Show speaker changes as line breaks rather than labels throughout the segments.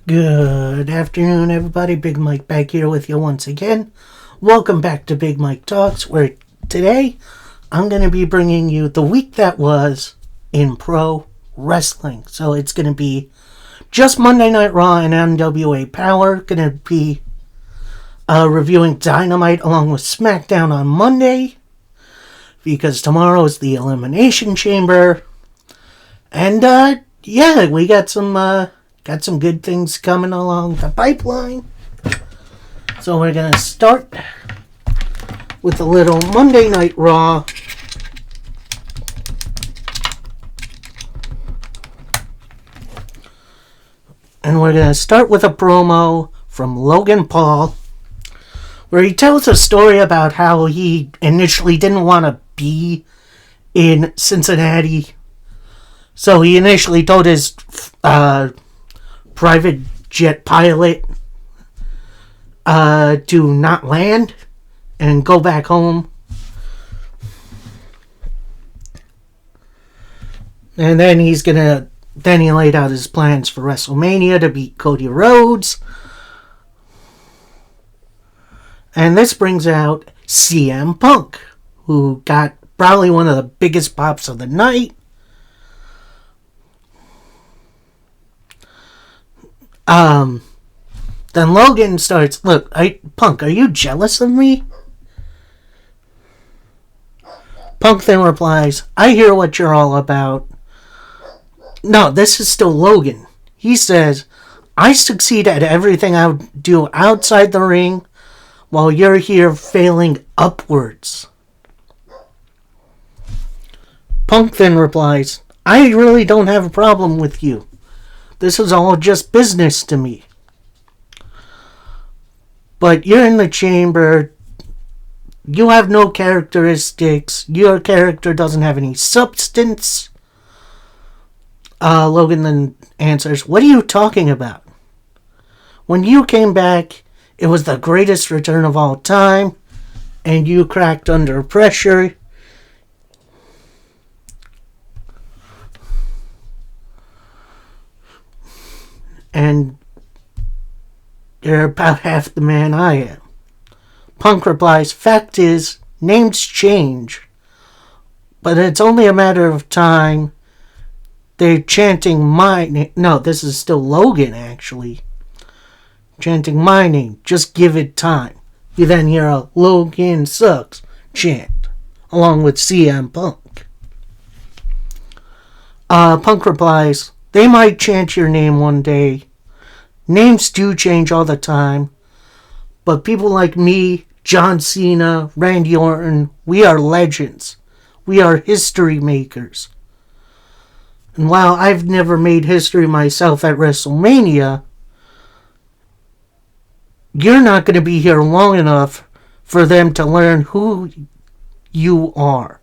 Good afternoon, everybody. Big Mike back here with you once again. Welcome back to Big Mike Talks, where today I'm going to be bringing you the week that was in pro wrestling. So it's going to be just Monday Night Raw and NWA Power. Going to be reviewing Dynamite along with SmackDown on Monday, because tomorrow is the Elimination Chamber. And we got some good things coming along the pipeline. So we're going to start with a little Monday Night Raw. And we're going to start with a promo from Logan Paul, where he tells a story about how he initially didn't want to be in Cincinnati. So he initially told his private jet pilot to not land and go back home. And then he laid out his plans for WrestleMania to beat Cody Rhodes. And this brings out CM Punk, who got probably one of the biggest pops of the night. Then Logan starts, Punk, are you jealous of me? Punk then replies, I hear what you're all about. No, this is still Logan. He says, I succeed at everything I do outside the ring, while you're here failing upwards. Punk then replies, I really don't have a problem with you. This is all just business to me. But you're in the chamber. You have no characteristics. Your character doesn't have any substance. Logan then answers, what are you talking about? When you came back, it was the greatest return of all time, and you cracked under pressure. And you're about half the man I am. Punk replies, fact is, names change. But it's only a matter of time. They're chanting my name. No, this is still Logan, actually. Chanting my name. Just give it time. You then hear a Logan sucks chant, along with CM Punk. Punk replies, they might chant your name one day. Names do change all the time. But people like me, John Cena, Randy Orton, we are legends. We are history makers. And while I've never made history myself at WrestleMania, you're not going to be here long enough for them to learn who you are.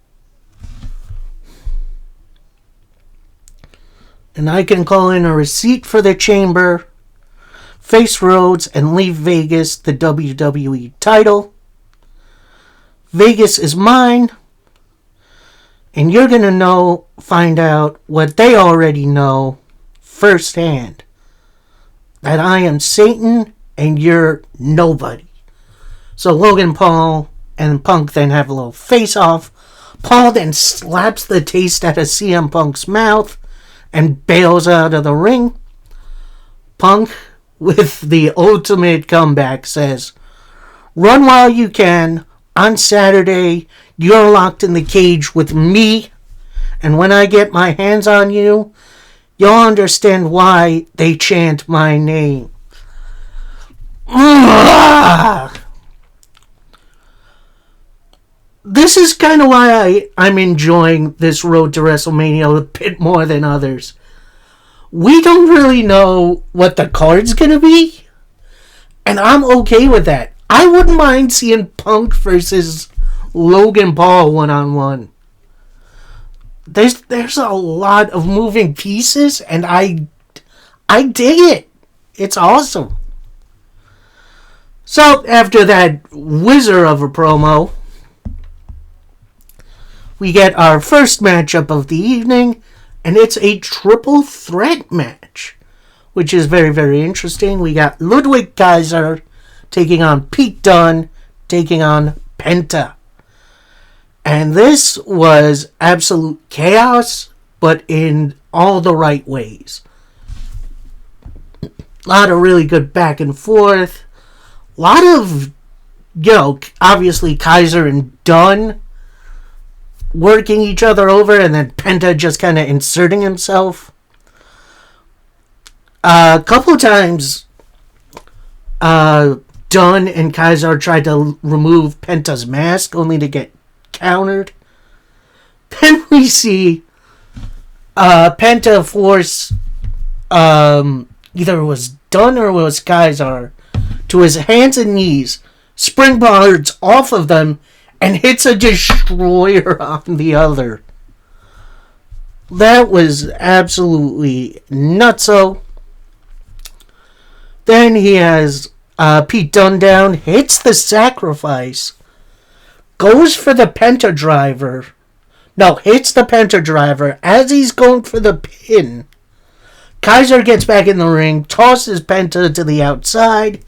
And I can call in a receipt for the chamber, face Rhodes, and leave Vegas the WWE title. Vegas is mine. And you're going to find out what they already know firsthand. That I am Satan and you're nobody. So Logan Paul and Punk then have a little face-off. Paul then slaps the taste out of CM Punk's mouth and bails out of the ring. Punk, with the ultimate comeback, says, run while you can. On Saturday, you're locked in the cage with me. And when I get my hands on you, you'll understand why they chant my name. This is kind of why I'm enjoying this road to WrestleMania a bit more than others. We don't really know what the card's going to be, and I'm okay with that. I wouldn't mind seeing Punk versus Logan Paul one-on-one. There's a lot of moving pieces, and I dig it. It's awesome. So, after that whizzer of a promo, we get our first matchup of the evening, and it's a triple threat match which is very, very interesting. We got Ludwig Kaiser taking on Pete Dunne, taking on Penta. And this was absolute chaos, but in all the right ways. A lot of really good back and forth. A lot of, obviously Kaiser and Dunne working each other over, and then Penta just kind of inserting himself. A couple of times, Dunne and Kaiser tried to remove Penta's mask, only to get countered. Then we see Penta force either it was Dunne or it was Kaiser to his hands and knees, springboards off of them, and hits a destroyer on the other. That was absolutely nutso. Then he has Pete Dunne down, hits the sacrifice, goes for the Penta driver. No, hits the Penta driver as he's going for the pin. Kaiser gets back in the ring, tosses Penta to the outside,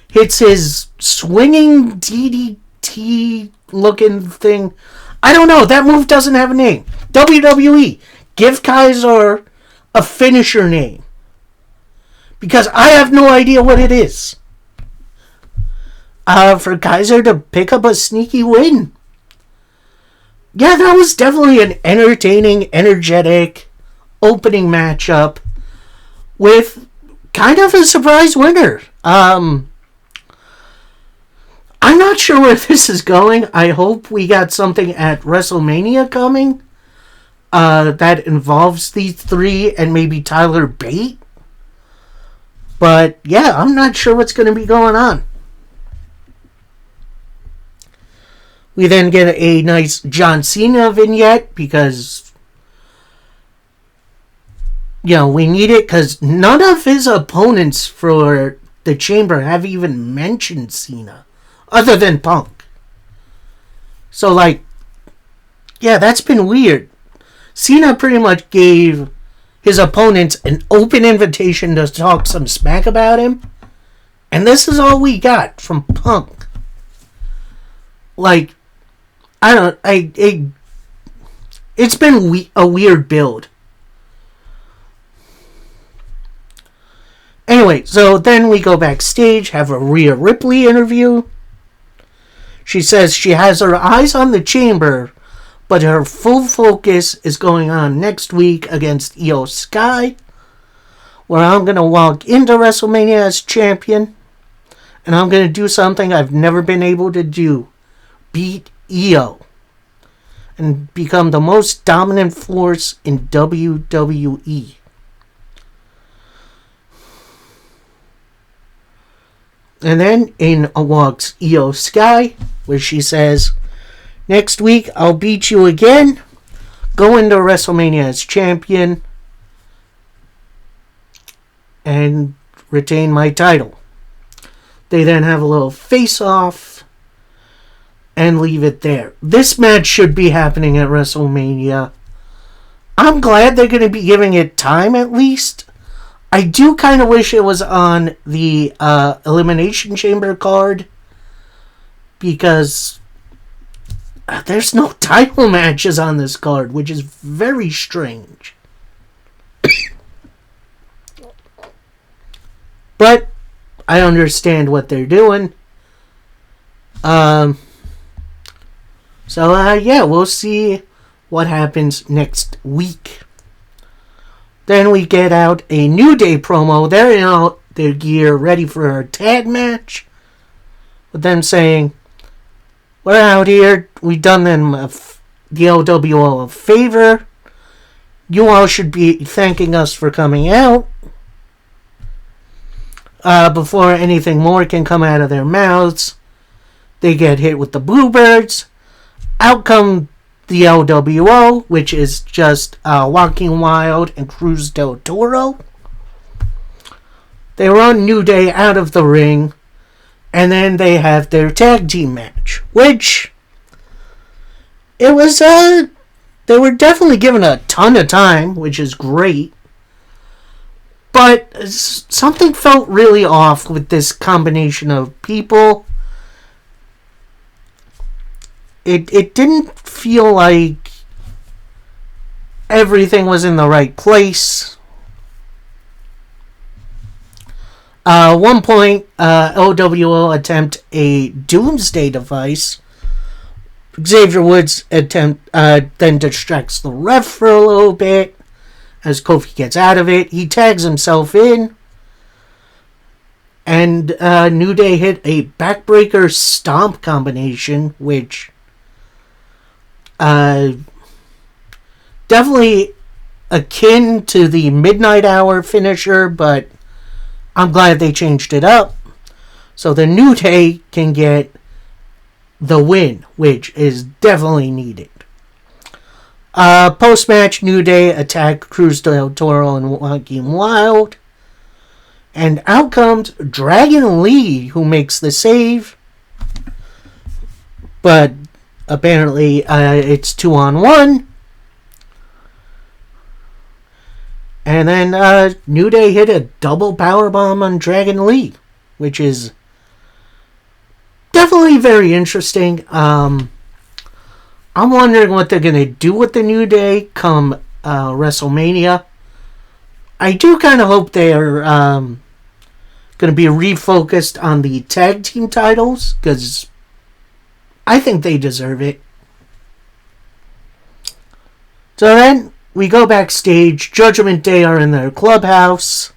hits his swinging DDT looking thing. I don't know, that move doesn't have a name. WWE, give Kaiser a finisher name. Because I have no idea what it is. For Kaiser to pick up a sneaky win. Yeah, that was definitely an entertaining, energetic opening matchup with kind of a surprise winner. I'm not sure where this is going. I hope we got something at WrestleMania coming that involves these three and maybe Tyler Bate. But yeah, I'm not sure what's going to be going on. We then get a nice John Cena vignette because, we need it because none of his opponents for the Chamber have even mentioned Cena other than Punk. So, that's been weird. Cena pretty much gave his opponents an open invitation to talk some smack about him. And this is all we got from Punk. It's been a weird build. Anyway, so then we go backstage, have a Rhea Ripley interview. She says she has her eyes on the Chamber, but her full focus is going on next week against Io Sky, where I'm going to walk into WrestleMania as champion, and I'm going to do something I've never been able to do. Beat Io. And become the most dominant force in WWE. And then in walks Io Sky, where she says, next week I'll beat you again, go into WrestleMania as champion, and retain my title. They then have a little face-off and leave it there. This match should be happening at WrestleMania. I'm glad they're going to be giving it time at least. I do kind of wish it was on the Elimination Chamber card because there's no title matches on this card, which is very strange. But I understand what they're doing. We'll see what happens next week. Then we get out a New Day promo. They're in all their gear, ready for our tag match. With them saying, we're out here. We've done them the LWO a favor. You all should be thanking us for coming out. Before anything more can come out of their mouths, they get hit with the Bluebirds. Out come the LWO, which is just Joaquin Wilde and Cruz del Toro. They run New Day out of the ring, and then they have their tag team match, which it was they were definitely given a ton of time, which is great. But something felt really off with this combination of people. It didn't feel like everything was in the right place. One point, OWO attempt a doomsday device. Xavier Woods then distracts the ref for a little bit. As Kofi gets out of it, he tags himself in. And New Day hit a backbreaker stomp combination, which definitely akin to the Midnight Hour finisher, but I'm glad they changed it up. So the New Day can get the win, which is definitely needed. Post-match, New Day attack Cruz del Toro and Joaquin Wilde. And out comes Dragon Lee, who makes the save. But apparently it's 2-on-1. And then New Day hit a double powerbomb on Dragon Lee, which is definitely very interesting. I'm wondering what they're going to do with the New Day come WrestleMania. I do kind of hope they are going to be refocused on the tag team titles, because I think they deserve it. So then we go backstage. Judgment Day are in their clubhouse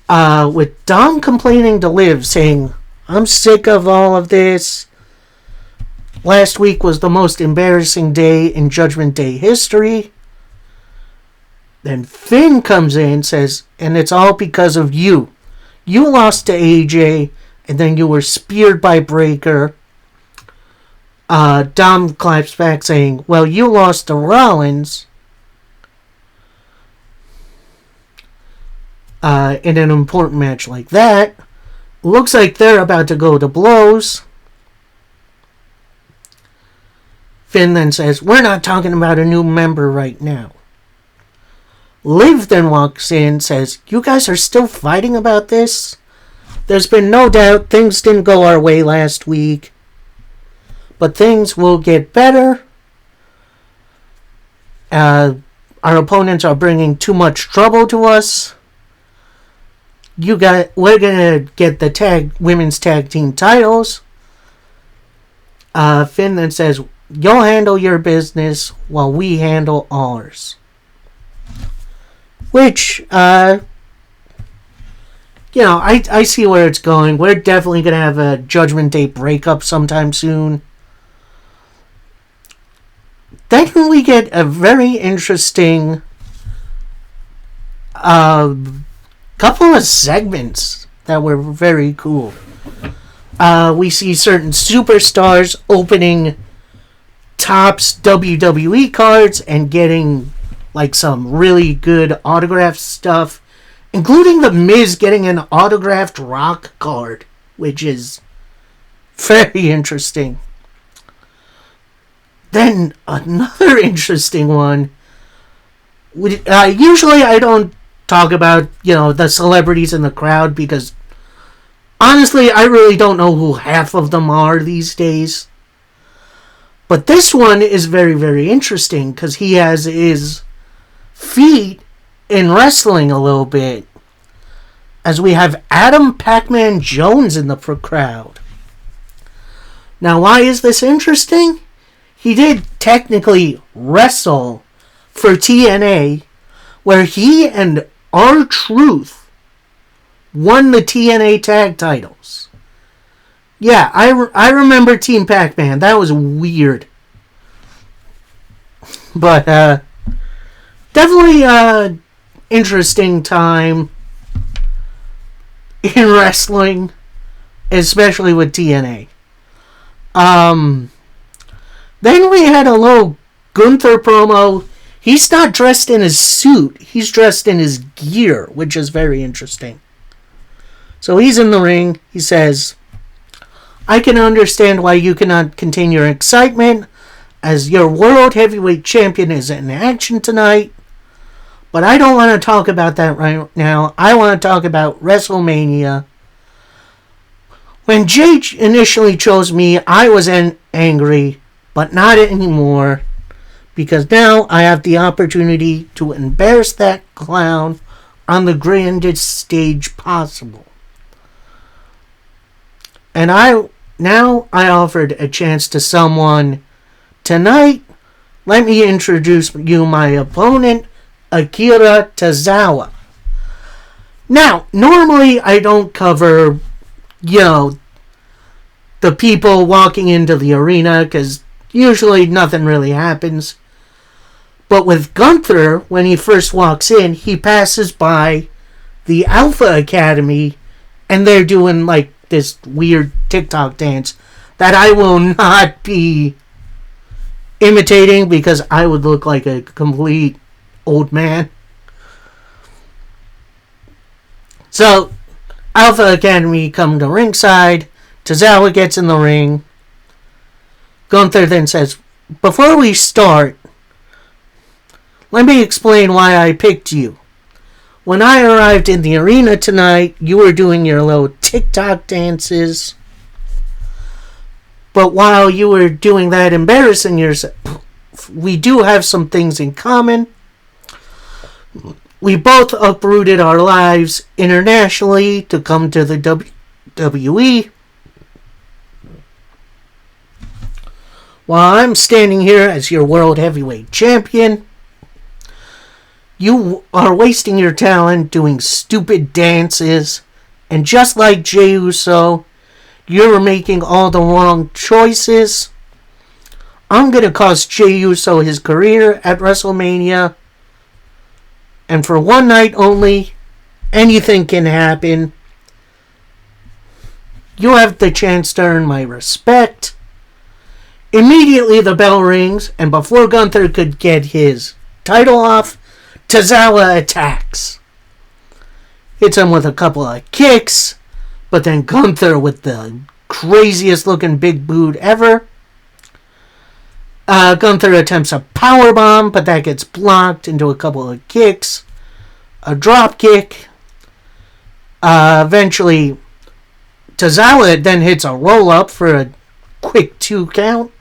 with Dom complaining to Liv, saying, "I'm sick of all of this. Last week was the most embarrassing day in Judgment Day history." Then Finn comes in, says, "And it's all because of you. You lost to AJ, and then you were speared by Breaker." Dom claps back, saying, "Well, you lost to Rollins in an important match like that. Looks like they're about to go to blows." Finn then says, "We're not talking about a new member right now." Liv then walks in, says, "You guys are still fighting about this? There's been no doubt things didn't go our way last week, but things will get better. Our opponents are bringing too much trouble to us. We're gonna get the women's tag team titles." Finn then says, "You'll handle your business while we handle ours." Which, I see where it's going. We're definitely going to have a Judgment Day breakup sometime soon. Then we get a very interesting couple of segments that were very cool. We see certain superstars opening Topps WWE cards and getting some really good autograph stuff, including The Miz getting an autographed Rock card, which is very interesting. Then another interesting one. Usually I don't talk about, the celebrities in the crowd, because honestly, I really don't know who half of them are these days. But this one is very, very interesting, because he has his feet in wrestling a little bit, as we have Adam Pac-Man Jones in the crowd. Now, why is this interesting? He did technically wrestle for TNA, where he and R-Truth won the TNA tag titles. Yeah, I remember Team Pac-Man. That was weird. But, definitely interesting time in wrestling, especially with TNA. Then we had a little Gunther promo. He's not dressed in his suit. He's dressed in his gear, which is very interesting. So he's in the ring. He says, "I can understand why you cannot contain your excitement, as your World Heavyweight Champion is in action tonight. But I don't want to talk about that right now. I want to talk about WrestleMania. When Jay initially chose me, I was angry, but not anymore. Because now I have the opportunity to embarrass that clown on the grandest stage possible. And I offered a chance to someone tonight. Let me introduce you my opponent, Akira Tozawa. Now, normally I don't cover, the people walking into the arena, because usually nothing really happens. But with Gunther, when he first walks in, he passes by the Alpha Academy, and they're doing like this weird TikTok dance that I will not be imitating because I would look like a complete old man. So, Alpha Academy come to ringside. Tozawa gets in the ring. Gunther then says, "Before we start, let me explain why I picked you. When I arrived in the arena tonight, you were doing your little TikTok dances. But while you were doing that, embarrassing yourself, we do have some things in common. We both uprooted our lives internationally to come to the WWE. While I'm standing here as your World Heavyweight Champion, you are wasting your talent doing stupid dances. And just like Jey Uso, you're making all the wrong choices. I'm going to cost Jey Uso his career at WrestleMania. And for one night only, anything can happen. You have the chance to earn my respect." Immediately the bell rings, and before Gunther could get his title off, Tozawa attacks. Hits him with a couple of kicks, but then Gunther with the craziest looking big boot ever. Gunther attempts a powerbomb, but that gets blocked into a couple of kicks. A drop kick. Eventually, Tozawa then hits a roll-up for a quick 2 count.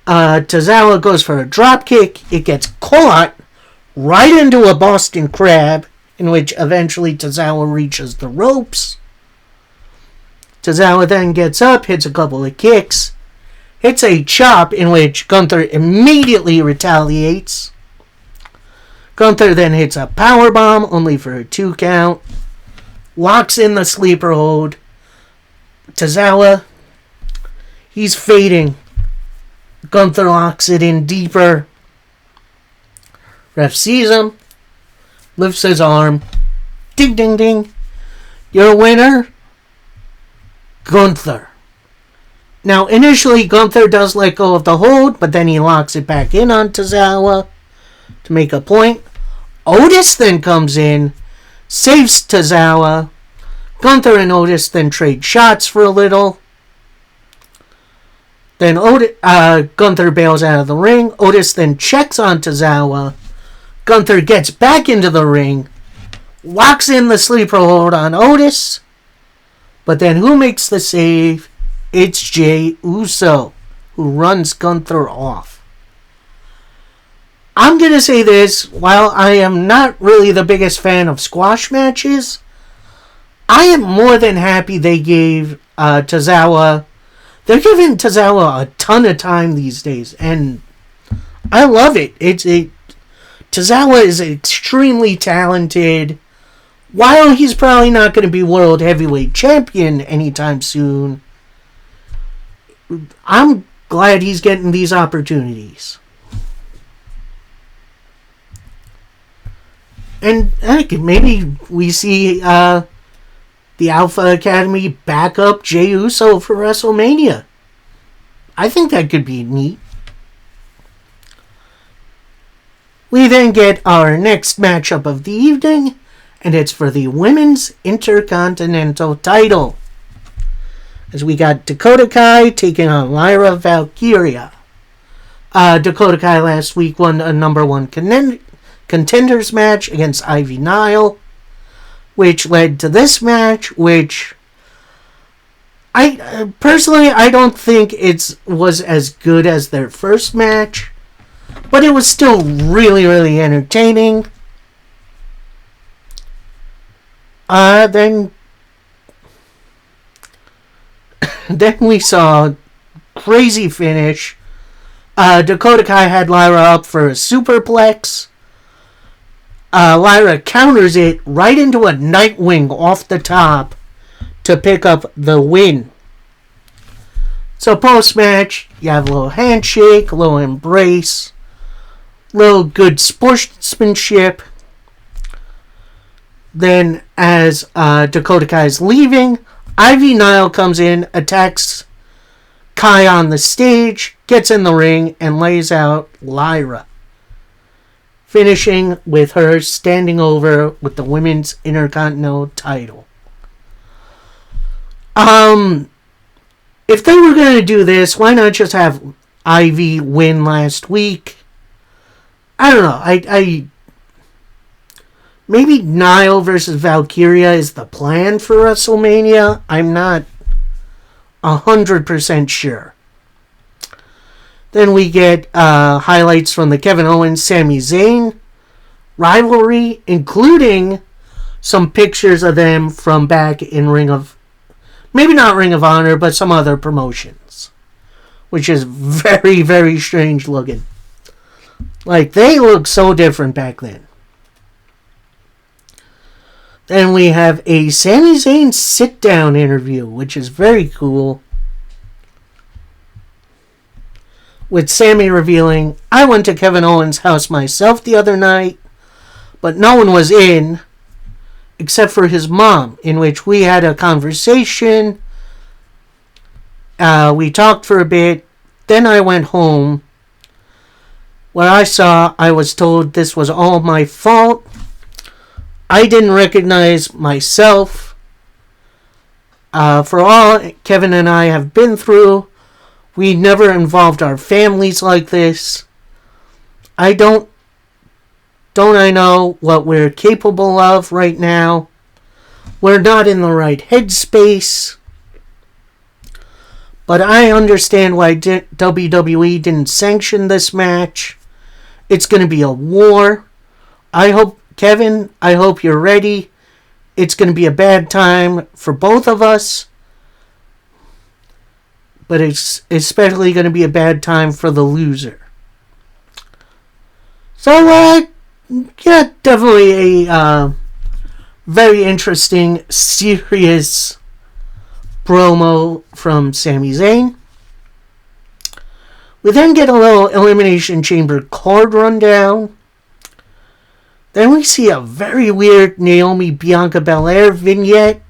Tozawa goes for a drop kick. It gets caught right into a Boston Crab, in which eventually Tozawa reaches the ropes. Tozawa then gets up, hits a couple of kicks, hits a chop in which Gunther immediately retaliates. Gunther then hits a powerbomb, only for a 2 count. Locks in the sleeper hold. Tozawa, he's fading. Gunther locks it in deeper. Ref sees him, lifts his arm. Ding, ding, ding. Your winner, Gunther. Now, initially, Gunther does let go of the hold, but then he locks it back in on Tozawa to make a point. Otis then comes in, saves Tozawa. Gunther and Otis then trade shots for a little. Then Gunther bails out of the ring. Otis then checks on Tozawa. Gunther gets back into the ring, locks in the sleeper hold on Otis. But then who makes the save? It's Jey Uso, who runs Gunther off. I'm going to say this, while I am not really the biggest fan of squash matches, I am more than happy they gave Tozawa. They're giving Tozawa a ton of time these days, and I love it. Tozawa is extremely talented. While he's probably not going to be World Heavyweight Champion anytime soon, I'm glad he's getting these opportunities. And heck, maybe we see the Alpha Academy back up Jey Uso for WrestleMania. I think that could be neat. We then get our next matchup of the evening, and it's for the Women's Intercontinental title, as we got Dakota Kai taking on Lyra Valkyria. Dakota Kai last week won a number 1 contenders match against Ivy Nile, which led to this match, which I personally I don't think it was as good as their first match, but it was still really, really entertaining. Then we saw crazy finish. Dakota Kai had Lyra up for a superplex. Lyra counters it right into a Nightwing off the top to pick up the win. So post-match, you have a little handshake, a little embrace, a little good sportsmanship. Then as Dakota Kai is leaving, Ivy Nile comes in, attacks Kai on the stage, gets in the ring, and lays out Lyra, finishing with her standing over with the Women's Intercontinental title. If they were going to do this, why not just have Ivy win last week? I don't know. Maybe Nile versus Valkyria is the plan for WrestleMania. I'm not 100% sure. Then we get highlights from the Kevin Owens Sami Zayn rivalry, including some pictures of them from back in maybe not Ring of Honor, but some other promotions, which is very, very strange looking. Like, they look so different back then. Then we have a Sami Zayn sit-down interview, which is very cool, with Sami revealing, I went to Kevin Owens' house myself the other night, but no one was in, except for his mom, in which we had a conversation. We talked for a bit. Then I went home. What I was told this was all my fault. I didn't recognize myself. For all Kevin and I have been through, we never involved our families like this. Don't I know what we're capable of right now? We're not in the right headspace. But I understand why WWE didn't sanction this match. It's going to be a war. Kevin, I hope you're ready. It's going to be a bad time for both of us. But it's especially going to be a bad time for the loser. So, yeah, definitely a very interesting, serious promo from Sami Zayn. We then get a little Elimination Chamber card rundown. Then we see a very weird Naomi Bianca Belair vignette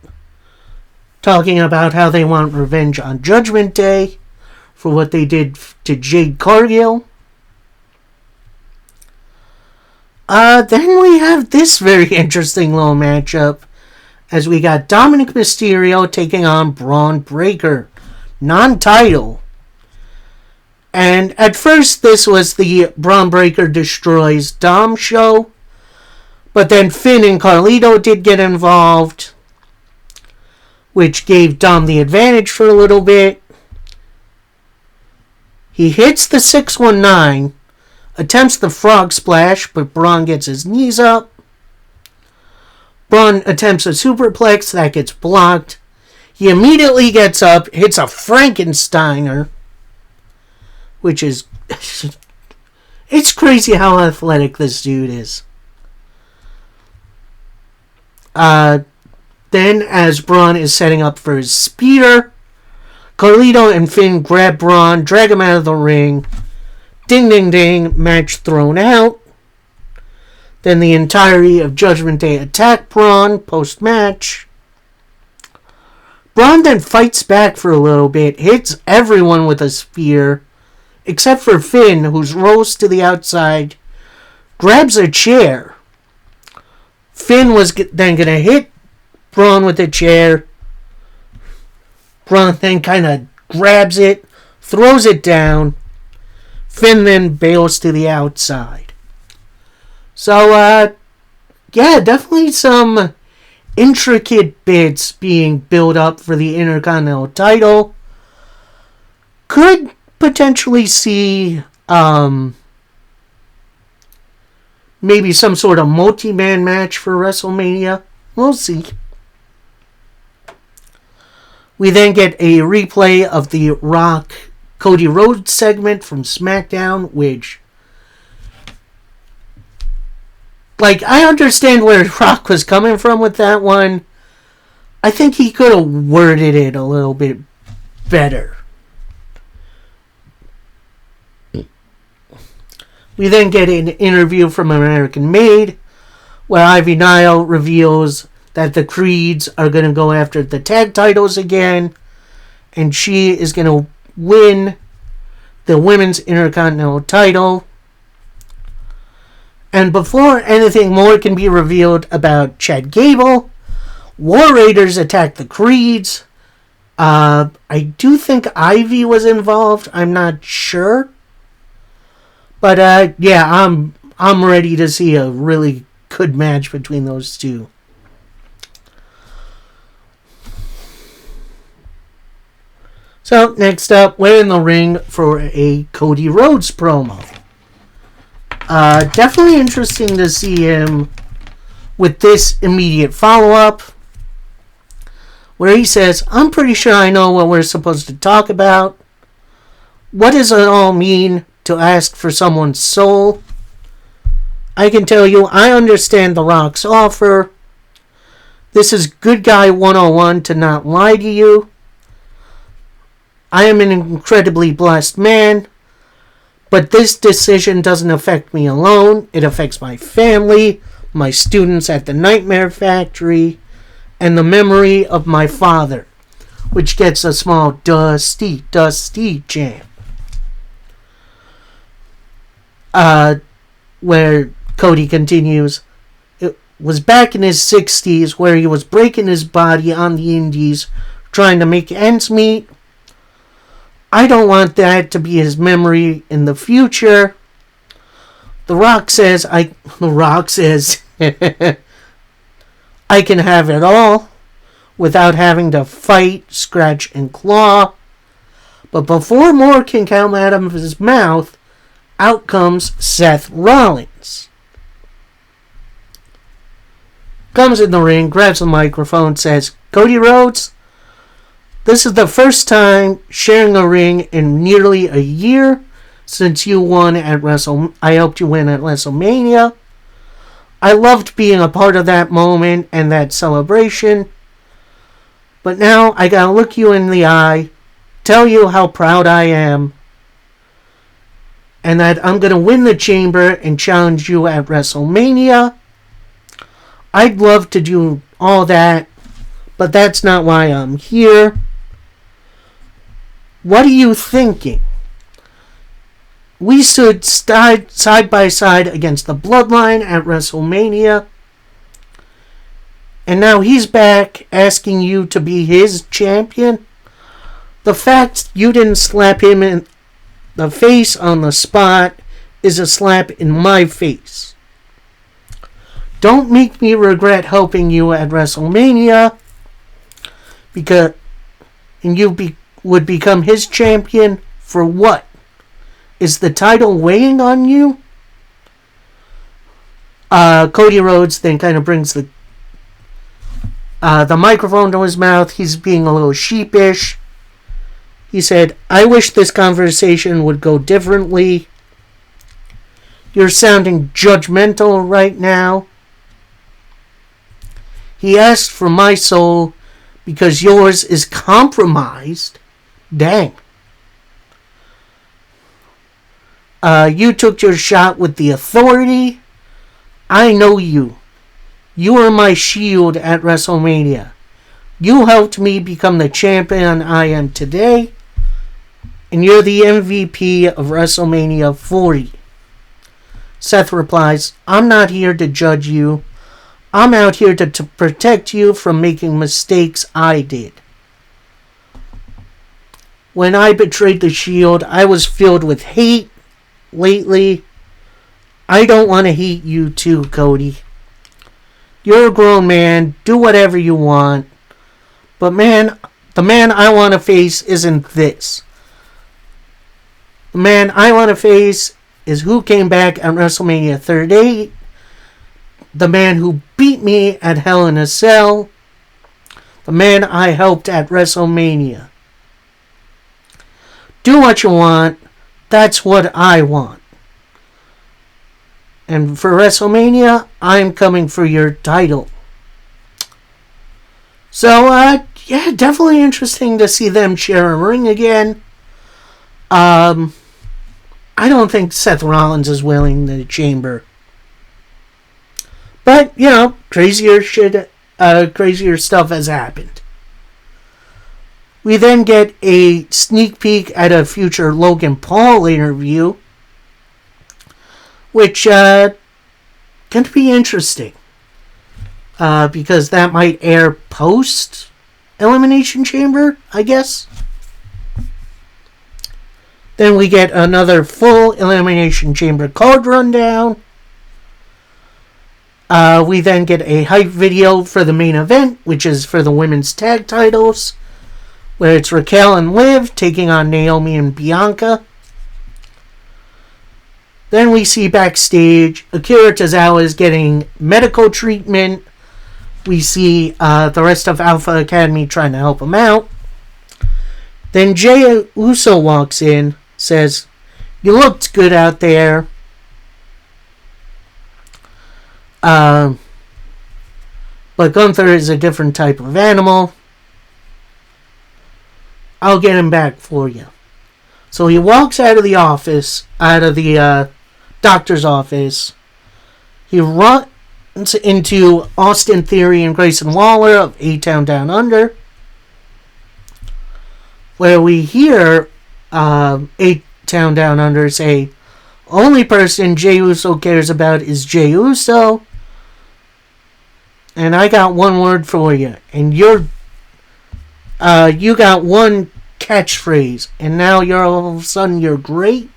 talking about how they want revenge on Judgment Day for what they did to Jade Cargill. Then we have this very interesting little matchup as we got Dominic Mysterio taking on Braun Breaker, non-title. And at first this was the Braun Breaker destroys Dom show, but then Finn and Carlito did get involved, which gave Dom the advantage for a little bit. He hits the 619, attempts the frog splash, but Braun gets his knees up. Braun attempts a superplex, that gets blocked. He immediately gets up, hits a Frankensteiner, which is... it's crazy how athletic this dude is. Then, as Braun is setting up for his speeder, Carlito and Finn grab Braun, drag him out of the ring. Ding, ding, ding, match thrown out. Then the entirety of Judgment Day attack Braun post-match. Braun then fights back for a little bit, hits everyone with a spear, except for Finn, who's rolls to the outside, grabs a chair. Finn was then going to hit Braun with a chair. Braun then kind of grabs it, throws it down. Finn then bails to the outside. So, yeah, definitely some intricate bits being built up for the Intercontinental title. Could potentially see maybe some sort of multi-man match for WrestleMania. We'll see. We then get a replay of the Rock Cody Rhodes segment from SmackDown, which, like, I understand where Rock was coming from with that one. I think he could have worded it a little bit better. We then get an interview from American Made, where Ivy Nile reveals that the Creeds are going to go after the tag titles again, and she is going to win the Women's Intercontinental title. And before anything more can be revealed about Chad Gable, War Raiders attack the Creeds. I do think Ivy was involved. I'm not sure. But yeah, I'm ready to see a really good match between those two. So next up, we're in the ring for a Cody Rhodes promo. Definitely interesting to see him with this immediate follow-up, where he says, "I'm pretty sure I know what we're supposed to talk about. What does it all mean to ask for someone's soul? I can tell you, I understand The Rock's offer. This is good guy 101 to not lie to you. I am an incredibly blessed man, but this decision doesn't affect me alone. It affects my family, my students at the Nightmare Factory, and the memory of my father," which gets a small dusty chant. Where Cody continues, "It was back in his 60s where he was breaking his body on the indies, trying to make ends meet. I don't want that to be his memory in the future. The Rock says I can have it all without having to fight, scratch, and claw. But before more can come out of his mouth, out comes Seth Rollins. Comes in the ring, grabs the microphone, says, 'Cody Rhodes, this is the first time sharing a ring in nearly a year since you won at I helped you win at WrestleMania. I loved being a part of that moment and that celebration. But now I gotta look you in the eye, tell you how proud I am, and that I'm gonna win the chamber and challenge you at WrestleMania. I'd love to do all that, but that's not why I'm here. What are you thinking? We stood side by side against the Bloodline at WrestleMania, and now he's back asking you to be his champion. The fact you didn't slap him in the face on the spot is a slap in my face. Don't make me regret helping you at WrestleMania, because would become his champion for what? Is the title weighing on you?" Cody Rhodes then kind of brings the microphone to his mouth. He's being a little sheepish. He said, "I wish this conversation would go differently. You're sounding judgmental right now. He asked for my soul because yours is compromised. Dang. You took your shot with the Authority. I know you. You were my shield at WrestleMania. You helped me become the champion I am today. And you're the MVP of WrestleMania 40. Seth replies, "I'm not here to judge you. I'm out here to protect you from making mistakes I did. When I betrayed the Shield, I was filled with hate. Lately, I don't want to hate you too, Cody. You're a grown man. Do whatever you want. But man, the man I want to face isn't this. The man I want to face is who came back at WrestleMania 38. The man who beat me at Hell in a Cell. The man I helped at WrestleMania. Do what you want. That's what I want. And for WrestleMania, I'm coming for your title. So, yeah, definitely interesting to see them share a ring again. I don't think Seth Rollins is winning the Chamber. But, you know, crazier stuff has happened. We then get a sneak peek at a future Logan Paul interview, which can be interesting. Because that might air post Elimination Chamber, I guess. Then we get another full Elimination Chamber card rundown. We then get a hype video for the main event, which is for the women's tag titles, where it's Raquel and Liv taking on Naomi and Bianca. Then we see backstage Akira Tozawa is getting medical treatment. We see the rest of Alpha Academy trying to help him out. Then Jey Uso walks in, says, "You looked good out there. But Gunther is a different type of animal. I'll get him back for you." So he walks out of the office, out of the doctor's office. He runs into Austin Theory and Grayson Waller of A-Town Down Under, where we hear A-Town Down Under say, "Only person Jey Uso cares about is Jey Uso. And I got one word for you. And you got one catchphrase. And now you're all of a sudden you're great.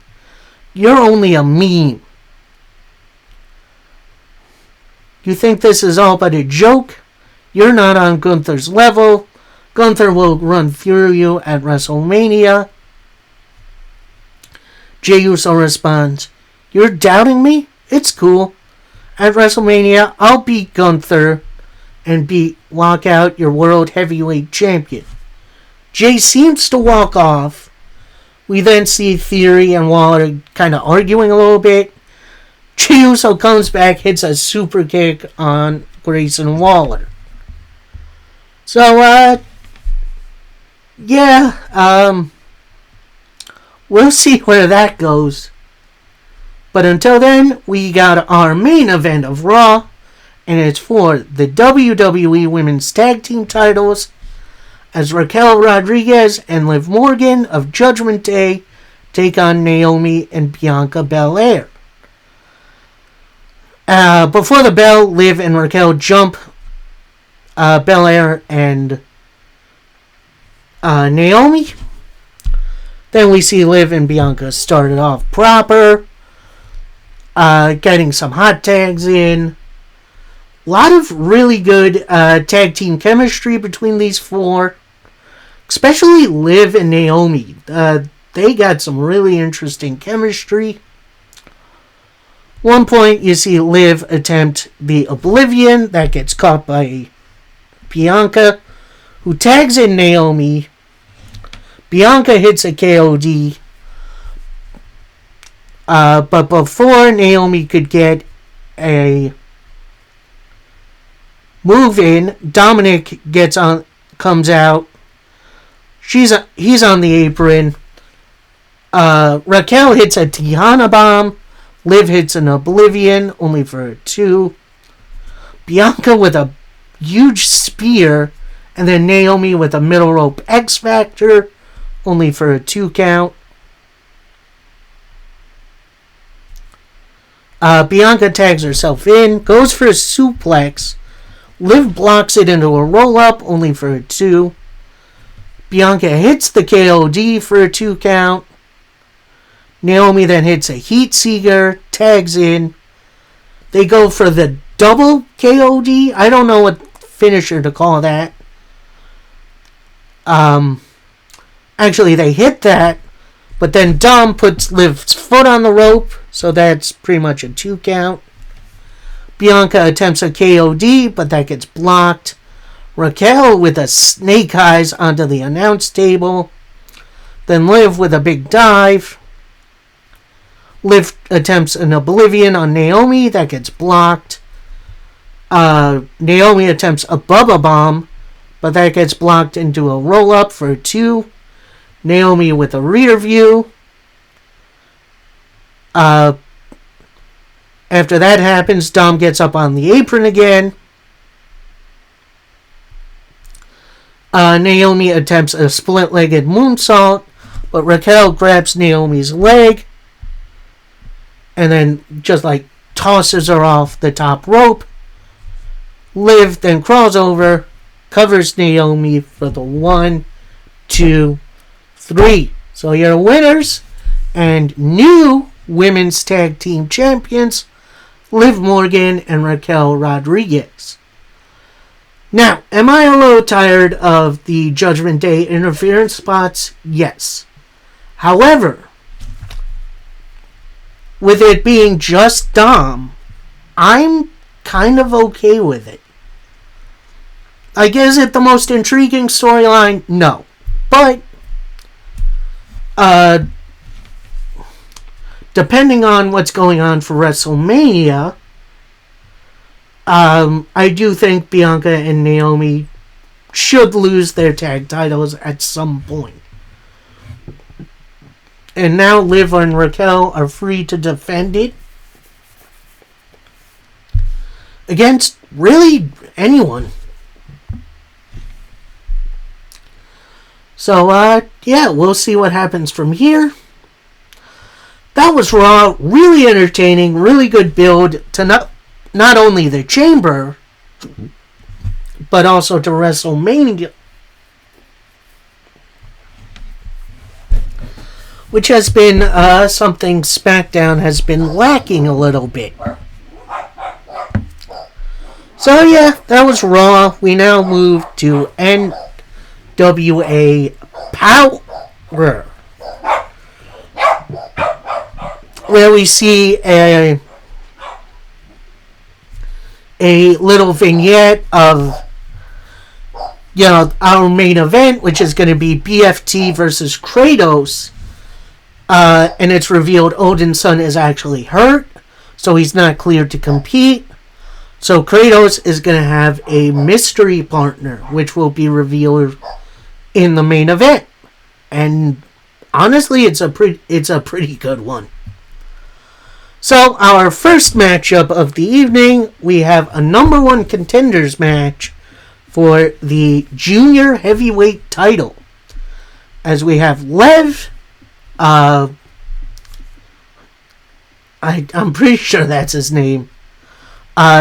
You're only a meme. You think this is all but a joke? You're not on Gunther's level. Gunther will run through you at WrestleMania." Jey Uso responds, "You're doubting me? It's cool. At WrestleMania, I'll beat Gunther and walk out your World Heavyweight Champion." Jey seems to walk off. We then see Theory and Waller kind of arguing a little bit. Jey Uso comes back, hits a super kick on Grayson Waller. So, we'll see where that goes. But until then, we got our main event of Raw, and it's for the WWE Women's Tag Team titles, as Raquel Rodriguez and Liv Morgan of Judgment Day take on Naomi and Bianca Belair. Before the bell, Liv and Raquel jump Belair and Naomi. Then we see Liv and Bianca started off proper, getting some hot tags in. A lot of really good tag team chemistry between these four, especially Liv and Naomi. They got some really interesting chemistry. One point you see Liv attempt the Oblivion that gets caught by Bianca, who tags in Naomi. Bianca hits a KOD, but before Naomi could get a move in, Dominic comes out. He's on the apron. Raquel hits a Tejana bomb. Liv hits an Oblivion, only for a 2. Bianca with a huge spear, and then Naomi with a middle rope X Factor, only for a 2 count. Bianca tags herself in, goes for a suplex. Liv blocks it into a roll-up, only for a 2. Bianca hits the KOD for a 2 count. Naomi then hits a Heat Seeker, tags in, They go for the double KOD. I don't know what finisher to call that. Actually, they hit that, but then Dom puts Liv's foot on the rope, so that's pretty much a 2 count. Bianca attempts a KOD, but that gets blocked. Raquel with a snake eyes onto the announce table. Then Liv with a big dive. Liv attempts an Oblivion on Naomi, that gets blocked. Naomi attempts a Bubba Bomb, but that gets blocked into a roll-up for a 2. Naomi with a rear view. After that happens, Dom gets up on the apron again. Naomi attempts a split-legged moonsault, but Raquel grabs Naomi's leg and then just like tosses her off the top rope. Liv then crawls over, covers Naomi for the 1, 2, 3. So your winners and new women's tag team champions, Liv Morgan and Raquel Rodriguez. Now, am I a little tired of the Judgment Day interference spots? Yes. However, with it being just Dom, I'm kind of okay with it. Like, is it the most intriguing storyline? No. But, depending on what's going on for WrestleMania, I do think Bianca and Naomi should lose their tag titles at some point. And now Liv and Raquel are free to defend it against really anyone. So, yeah, we'll see what happens from here. That was Raw. Really entertaining. Really good build to not only the Chamber, but also to WrestleMania, which has been something SmackDown has been lacking a little bit. So yeah, that was Raw. We now move to NWA Power, where we see a little vignette of, our main event, which is going to be BFT versus Kratos. And it's revealed Odin's son is actually hurt, so he's not cleared to compete. So Kratos is going to have a mystery partner, which will be revealed in the main event. And honestly, it's a pretty good one. So our first matchup of the evening, we have a number 1 contenders match for the junior heavyweight title, as we have Lev. I'm pretty sure that's his name.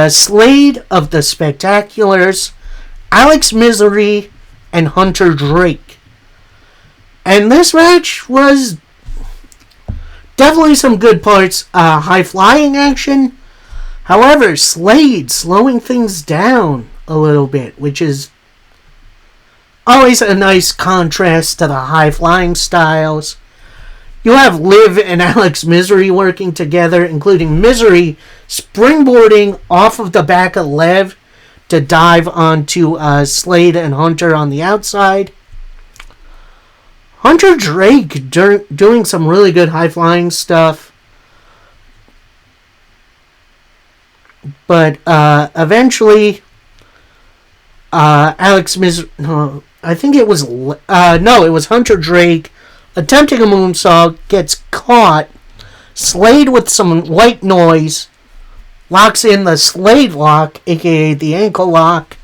Slade of the Spectaculars, Alex Misery, and Hunter Drake. And this match was definitely some good parts. High flying action. However, Slade slowing things down a little bit, which is always a nice contrast to the high flying styles. You have Liv and Alex Misery working together, including Misery springboarding off of the back of Lev to dive onto Slade and Hunter on the outside. Hunter Drake doing some really good high-flying stuff. But eventually, Alex Misery... I think it was... it was Hunter Drake attempting a moonsault, gets caught. Slade with some white noise locks in the Slade lock, aka the ankle lock,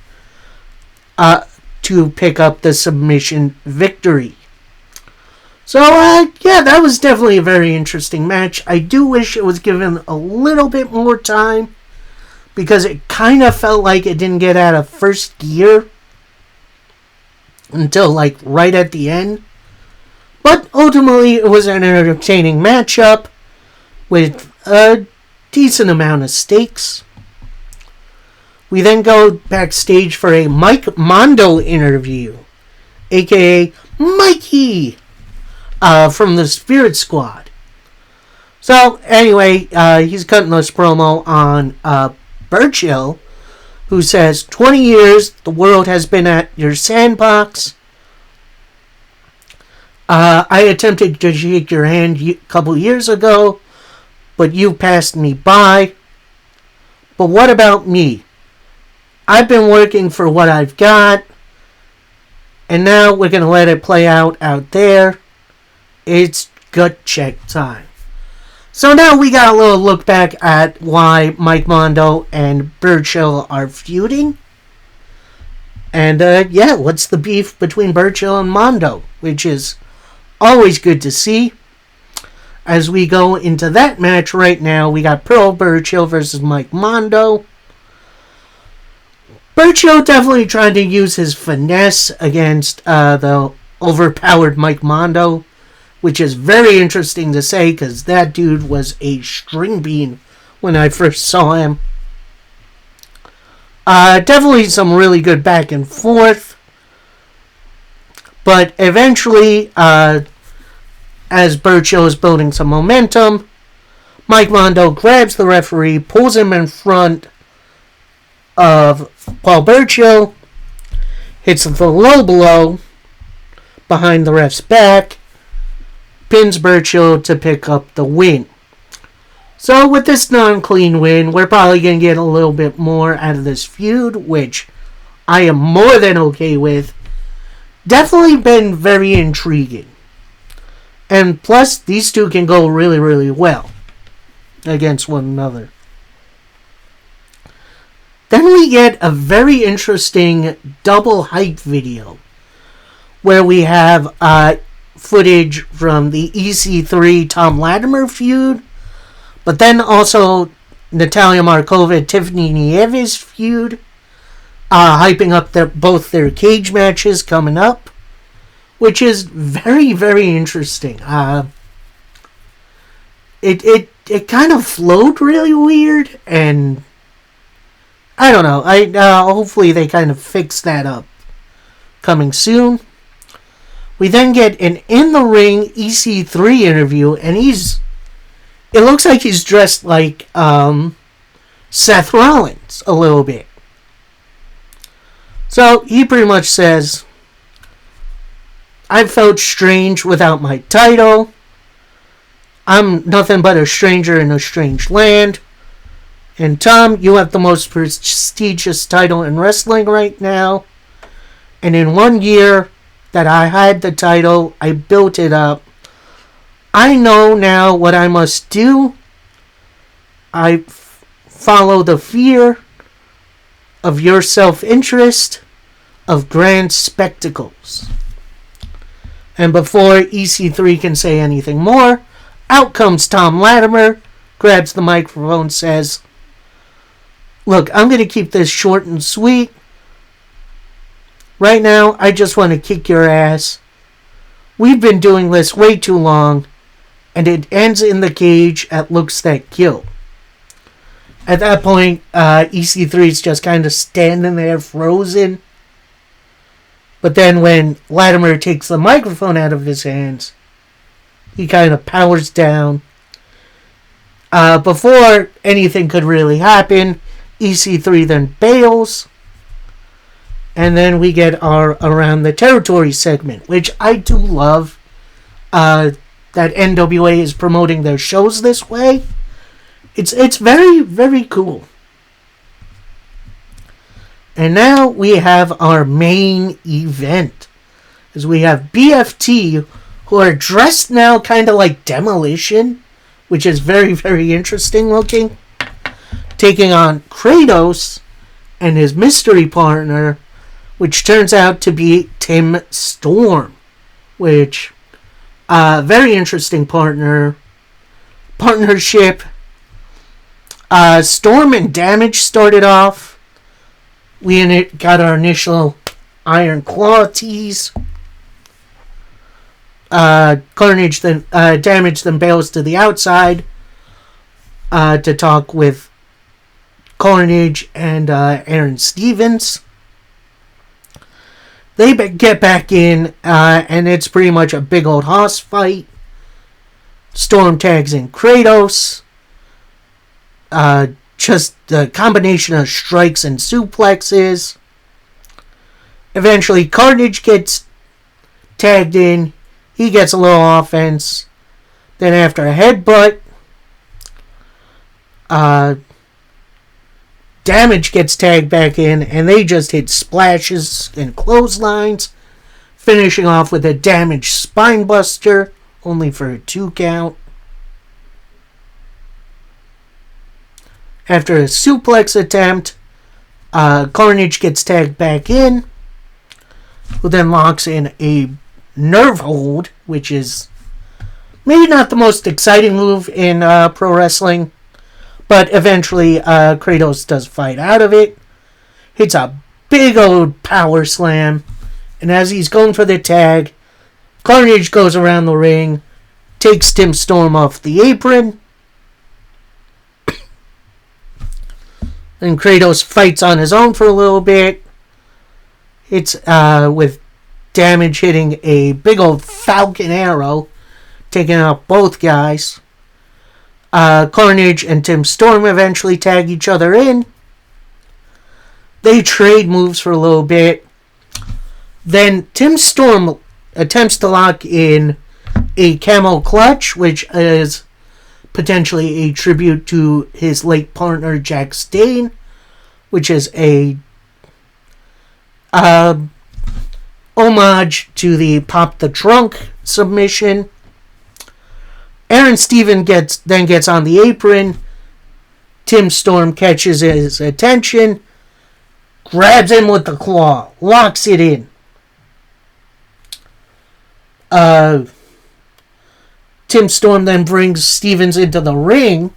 to pick up the submission victory. So, yeah, that was definitely a very interesting match. I do wish it was given a little bit more time, because it kind of felt like it didn't get out of first gear until, right at the end. But ultimately, it was an entertaining matchup with decent amount of stakes. We then go backstage for a Mike Mondo interview, aka Mikey, from the Spirit Squad. So anyway, he's cutting this promo on Burchill, who says, 20 years the world has been at your sandbox. I attempted to shake your hand a couple years ago, but you passed me by. But what about me? I've been working for what I've got, and now we're going to let it play out there. It's gut check time. So now we got a little look back at why Mike Mondo and Burchill are feuding. And what's the beef between Burchill and Mondo, which is always good to see. As we go into that match right now, we got Pearl Burchill versus Mike Mondo. Burchill definitely trying to use his finesse against the overpowered Mike Mondo, which is very interesting to say because that dude was a string bean when I first saw him. Definitely some really good back and forth. But eventually, as Burchill is building some momentum, Mike Mondo grabs the referee, pulls him in front of Paul Burchill, hits the low blow behind the ref's back, pins Burchill to pick up the win. So with this non-clean win, we're probably going to get a little bit more out of this feud, which I am more than okay with. Definitely been very intriguing. And plus, these two can go really, really well against one another. Then we get a very interesting double hype video where we have footage from the EC3 Tom Latimer feud, but then also Natalia Markova Tiffany Nieves feud, hyping up both their cage matches coming up, which is very, very interesting. It kind of flowed really weird, and I don't know. Hopefully they kind of fix that up coming soon. We then get an in-the-ring EC3 interview, and it looks like he's dressed like Seth Rollins a little bit. So he pretty much says, I felt strange without my title. I'm nothing but a stranger in a strange land. And Tom, you have the most prestigious title in wrestling right now. And in 1 year that I had the title, I built it up. I know now what I must do. I follow the fear of your self-interest of grand spectacles. And before EC3 can say anything more, out comes Tom Latimer, grabs the microphone, says, look, I'm going to keep this short and sweet. Right now, I just want to kick your ass. We've been doing this way too long, and it ends in the cage at Looks That Kill. At that point, EC3 is just kind of standing there frozen. But then when Latimer takes the microphone out of his hands, he kind of powers down. Before anything could really happen, EC3 then bails. And then we get our Around the Territory segment, which I do love. That NWA is promoting their shows this way. It's very, very cool. And now we have our main event. As we have BFT, who are dressed now kind of like Demolition, which is very, very interesting looking, taking on Kratos and his mystery partner, which turns out to be Tim Storm, which very interesting partnership. Storm and Damage started off. We got our initial Iron Claw tease. Carnage then Damage then bails to the outside. to talk with Carnage and Aaron Stevens. They get back in, and it's pretty much a big old hoss fight. Storm tags in Kratos. Just the combination of strikes and suplexes. Eventually, Carnage gets tagged in. He gets a little offense. Then after a headbutt, Damage gets tagged back in, and they just hit splashes and clotheslines, finishing off with a Damage spinebuster, only for a 2 count. After a suplex attempt, Carnage gets tagged back in, who then locks in a nerve hold, which is maybe not the most exciting move in pro wrestling. But eventually, Kratos does fight out of it. Hits a big old power slam. And as he's going for the tag, Carnage goes around the ring, takes Tim Storm off the apron. And Kratos fights on his own for a little bit. It's with Damage hitting a big old falcon arrow, taking out both guys. Carnage and Tim Storm eventually tag each other in. They trade moves for a little bit. Then Tim Storm attempts to lock in a camel clutch, which is potentially a tribute to his late partner Jack Stain, which is a homage to the Pop the Trunk submission. Aaron Stevens then gets on the apron. Tim Storm catches his attention, grabs him with the claw, locks it in. Tim Storm then brings Stevens into the ring.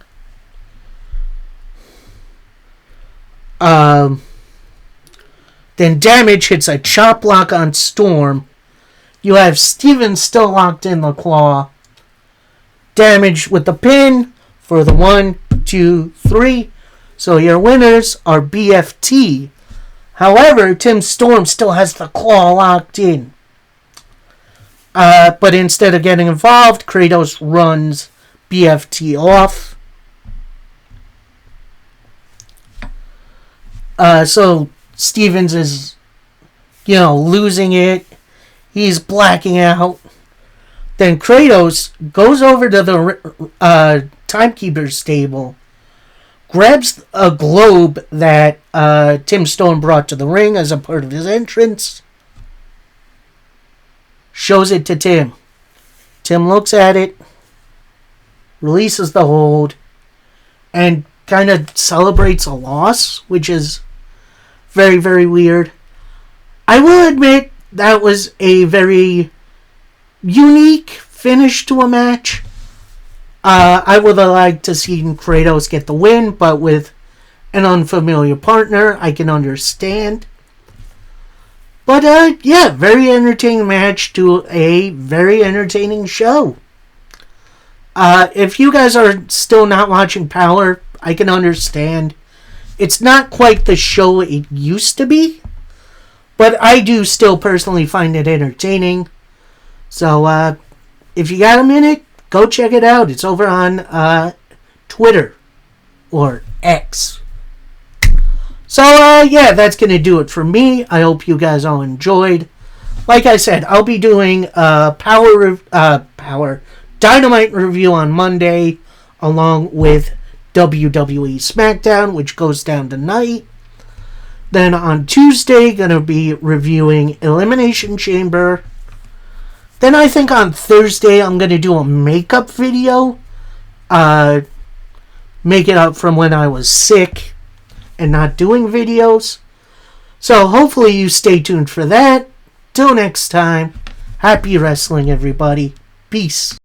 Then Damage hits a chop block on Storm. You have Stevens still locked in the claw. Damage with the pin for the 1, 2, 3. So your winners are BFT. However, Tim Storm still has the claw locked in. But instead of getting involved, Kratos runs BFT off. So Stevens is, losing it. He's blacking out. Then Kratos goes over to the timekeeper's table, grabs a globe that Tim Storm brought to the ring as a part of his entrance, shows it to Tim. Tim looks at it, releases the hold, and kind of celebrates a loss, which is very, very weird. I will admit that was a very unique finish to a match. I would have liked to see Kratos get the win, but with an unfamiliar partner, I can understand. But very entertaining match to a very entertaining show. If you guys are still not watching Power, I can understand. It's not quite the show it used to be, but I do still personally find it entertaining. So, if you got a minute, go check it out. It's over on Twitter or X. So, that's going to do it for me. I hope you guys all enjoyed. Like I said, I'll be doing a Power Dynamite review on Monday, along with WWE SmackDown, which goes down tonight. Then on Tuesday, going to be reviewing Elimination Chamber. Then I think on Thursday, I'm going to do a makeup video. Make it up from when I was sick and not doing videos. So hopefully you stay tuned for that. Till next time, happy wrestling, everybody. Peace.